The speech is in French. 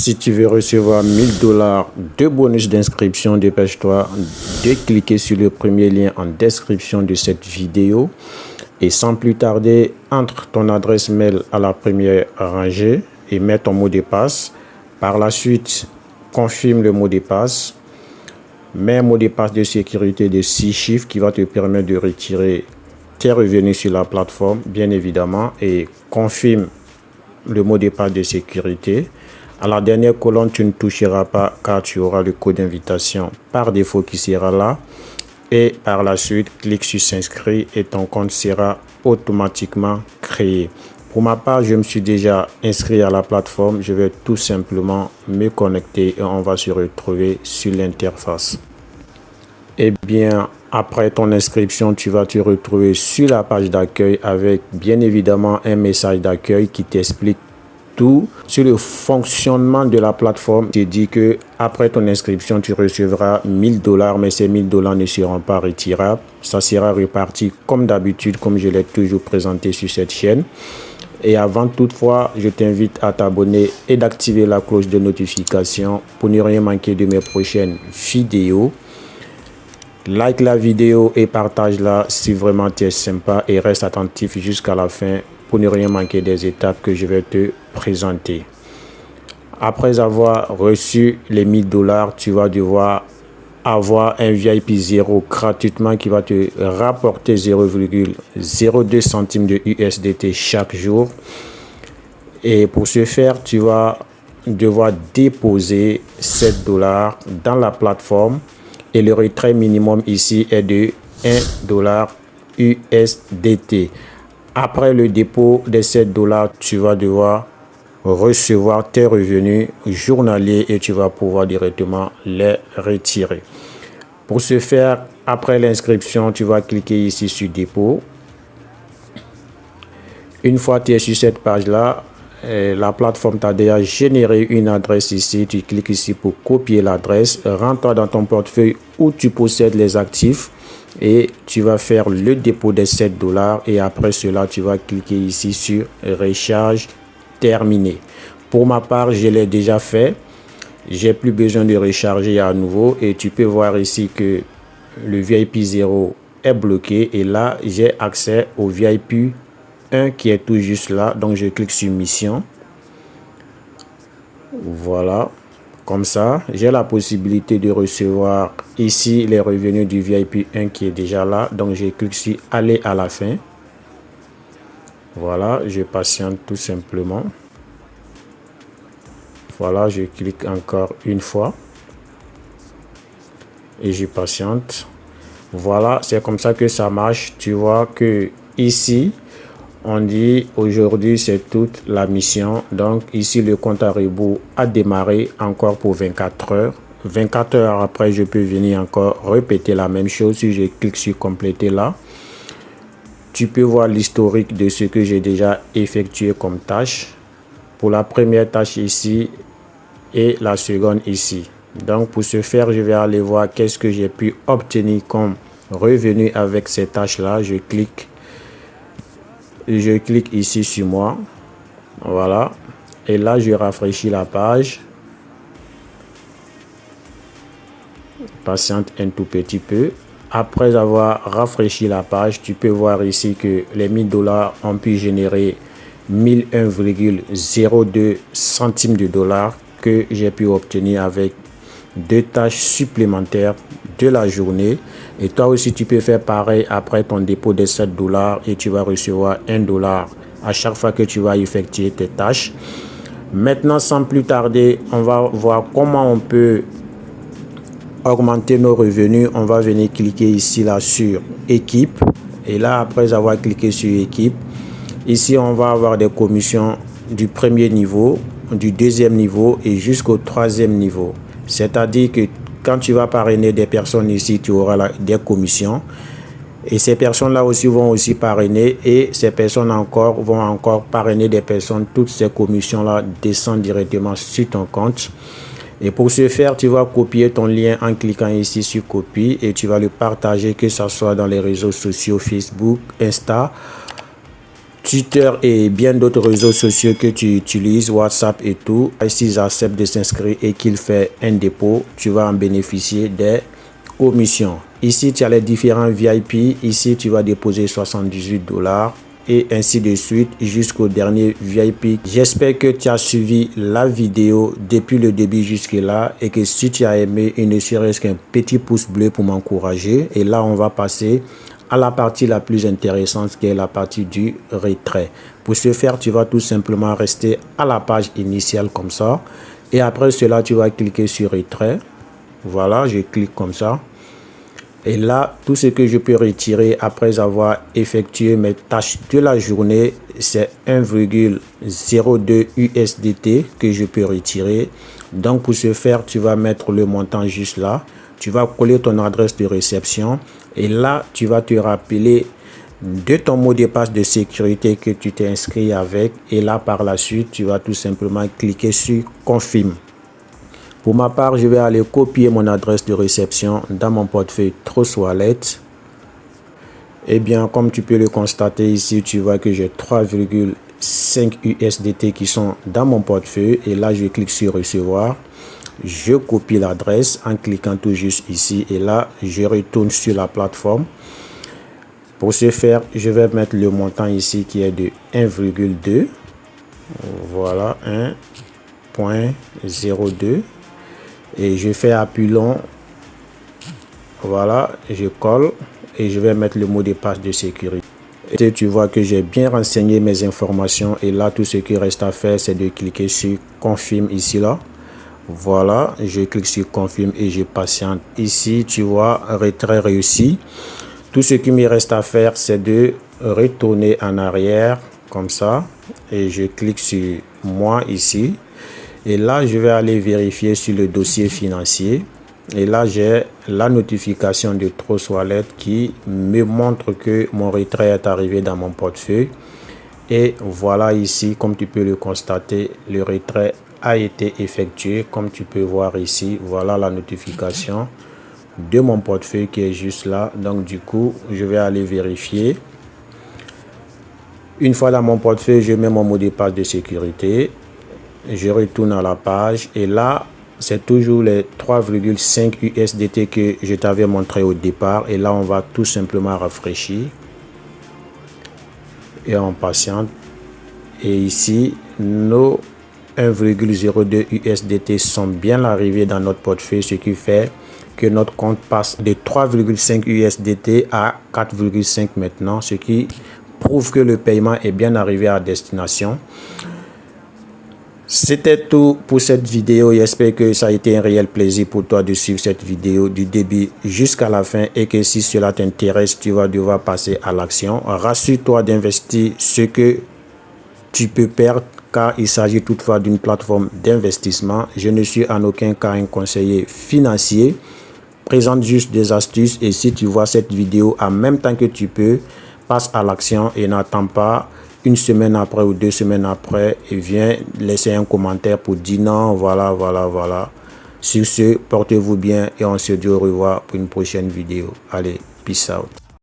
Si tu veux recevoir 1000 dollars de bonus d'inscription, dépêche-toi de cliquer sur le premier lien en description de cette vidéo. Et sans plus tarder, entre ton adresse mail à la première rangée et mets ton mot de passe. Par la suite, confirme le mot de passe. Mets un mot de passe de sécurité de 6 chiffres qui va te permettre de retirer tes revenus sur la plateforme, bien évidemment. Et confirme le mot de passe de sécurité. À la dernière colonne, tu ne toucheras pas car tu auras le code d'invitation par défaut qui sera là. Et par la suite, clique sur s'inscrire et ton compte sera automatiquement créé. Pour ma part, je me suis déjà inscrit à la plateforme. Je vais tout simplement me connecter et on va se retrouver sur l'interface. Eh bien, après ton inscription, tu vas te retrouver sur la page d'accueil avec bien évidemment un message d'accueil qui t'explique tout sur le fonctionnement de la plateforme. Je te dis que après ton inscription, tu recevras 1000 dollars, mais ces 1000 dollars ne seront pas retirables. Ça sera reparti comme d'habitude, comme je l'ai toujours présenté sur cette chaîne. Et avant toutefois, je t'invite à t'abonner et d'activer la cloche de notification pour ne rien manquer de mes prochaines vidéos. Like la vidéo et partage-la si vraiment tu es sympa et reste attentif jusqu'à la fin pour ne rien manquer des étapes que je vais te présenter. Après avoir reçu les 1000 dollars, tu vas devoir avoir un VIP 0 gratuitement qui va te rapporter 0,02 centimes de USDT chaque jour. Et pour ce faire, tu vas devoir déposer 7 dollars dans la plateforme et le retrait minimum ici est de 1 dollar USDT. Après le dépôt des 7 dollars, tu vas devoir recevoir tes revenus journaliers et tu vas pouvoir directement les retirer. Pour ce faire, après l'inscription, tu vas cliquer ici sur dépôt. Une fois que tu es sur cette page-là, la plateforme t'a déjà généré une adresse ici. Tu cliques ici pour copier l'adresse. Rentre dans ton portefeuille où tu possèdes les actifs. Et tu vas faire le dépôt des 7 dollars et après cela tu vas cliquer ici sur recharge terminé. Pour ma part, je l'ai déjà fait, j'ai plus besoin de recharger à nouveau et tu peux voir ici que le VIP 0 est bloqué et là j'ai accès au VIP 1 qui est tout juste là. Donc je clique sur mission, voilà. Comme ça, j'ai la possibilité de recevoir ici les revenus du VIP 1 qui est déjà là. Donc, je clique sur aller à la fin. Voilà, je patiente tout simplement. Voilà, je clique encore une fois. Et je patiente. Voilà, c'est comme ça que ça marche. Tu vois que ici, on dit aujourd'hui c'est toute la mission. Donc ici le compte à rebours a démarré encore pour 24 heures. 24 heures après, je peux venir encore répéter la même chose. Si je clique sur compléter là, tu peux voir l'historique de ce que j'ai déjà effectué comme tâche. Pour la première tâche ici et la seconde ici. Donc pour ce faire, je vais aller voir qu'est-ce que j'ai pu obtenir comme revenu avec ces tâches là. Je clique ici sur moi, voilà, et là je rafraîchis la page, patiente un tout petit peu. Après avoir rafraîchi la page, tu peux voir ici que les 1000 dollars ont pu générer 1001,02 centimes de dollars que j'ai pu obtenir avec 2 tâches supplémentaires de la journée. Et toi aussi tu peux faire pareil après ton dépôt de 7 dollars et tu vas recevoir 1 dollar à chaque fois que tu vas effectuer tes tâches. Maintenant, sans plus tarder, on va voir comment on peut augmenter nos revenus. On va venir cliquer ici là sur équipe et là après avoir cliqué sur équipe, ici on va avoir des commissions du premier niveau, du deuxième niveau et jusqu'au troisième niveau. C'est-à-dire que quand tu vas parrainer des personnes ici, tu auras des commissions. Et ces personnes-là aussi vont aussi parrainer. Et ces personnes encore vont encore parrainer des personnes. Toutes ces commissions-là descendent directement sur ton compte. Et pour ce faire, tu vas copier ton lien en cliquant ici sur copie. Et tu vas le partager, que ce soit dans les réseaux sociaux, Facebook, Insta, Twitter et bien d'autres réseaux sociaux que tu utilises, WhatsApp et tout, s'ils acceptent de s'inscrire et qu'ils font un dépôt, tu vas en bénéficier des commissions. Ici, tu as les différents VIP. Ici, tu vas déposer 78 $. Et ainsi de suite jusqu'au dernier VIP. J'espère que tu as suivi la vidéo depuis le début jusque là et que si tu as aimé, il ne serait-ce qu'un petit pouce bleu pour m'encourager. Et là, on va passer à la partie la plus intéressante qui est la partie du retrait. Pour ce faire, tu vas tout simplement rester à la page initiale comme ça. Et après cela, tu vas cliquer sur retrait. Voilà, je clique comme ça. Et là, tout ce que je peux retirer après avoir effectué mes tâches de la journée, c'est 1,02 USDT que je peux retirer. Donc, pour ce faire, tu vas mettre le montant juste là. Tu vas coller ton adresse de réception. Et là, tu vas te rappeler de ton mot de passe de sécurité que tu t'es inscrit avec. Et là, par la suite, tu vas tout simplement cliquer sur Confirme. Pour ma part, je vais aller copier mon adresse de réception dans mon portefeuille Trustwallet. Et bien, comme tu peux le constater ici, tu vois que j'ai 3,5 USDT qui sont dans mon portefeuille. Et là, je clique sur recevoir. Je copie l'adresse en cliquant tout juste ici. Et là, je retourne sur la plateforme. Pour ce faire, je vais mettre le montant ici qui est de 1,2. Voilà, 1,02. Et je fais appui long. Voilà, je colle et je vais mettre le mot de passe de sécurité. Et tu vois que j'ai bien renseigné mes informations. Et là, tout ce qui reste à faire, c'est de cliquer sur Confirme ici là. Voilà, je clique sur Confirme et je patiente. Ici, tu vois, retrait réussi. Tout ce qui me reste à faire, c'est de retourner en arrière comme ça. Et je clique sur Moi ici. Et là, je vais aller vérifier sur le dossier financier. Et là, j'ai la notification de Trustwallet qui me montre que mon retrait est arrivé dans mon portefeuille. Et voilà ici, comme tu peux le constater, le retrait a été effectué. Comme tu peux voir ici, voilà la notification de mon portefeuille qui est juste là. Donc du coup, je vais aller vérifier. Une fois dans mon portefeuille, je mets mon mot de passe de sécurité. Je retourne à la page et là, c'est toujours les 3,5 USDT que je t'avais montré au départ. Et là, on va tout simplement rafraîchir. Et on patiente. Et ici, nos 1,02 USDT sont bien arrivés dans notre portefeuille, ce qui fait que notre compte passe de 3,5 USDT à 4,5 maintenant, ce qui prouve que le paiement est bien arrivé à destination. C'était tout pour cette vidéo. J'espère que ça a été un réel plaisir pour toi de suivre cette vidéo du début jusqu'à la fin et que si cela t'intéresse, tu vas devoir passer à l'action. Rassure-toi d'investir ce que tu peux perdre car il s'agit toutefois d'une plateforme d'investissement. Je ne suis en aucun cas un conseiller financier. Présente juste des astuces et si tu vois cette vidéo en même temps que tu peux, passe à l'action et n'attends pas une semaine après ou 2 semaines après et viens laisser un commentaire pour dire non, voilà. Sur ce, portez-vous bien et on se dit au revoir pour une prochaine vidéo. Allez, peace out.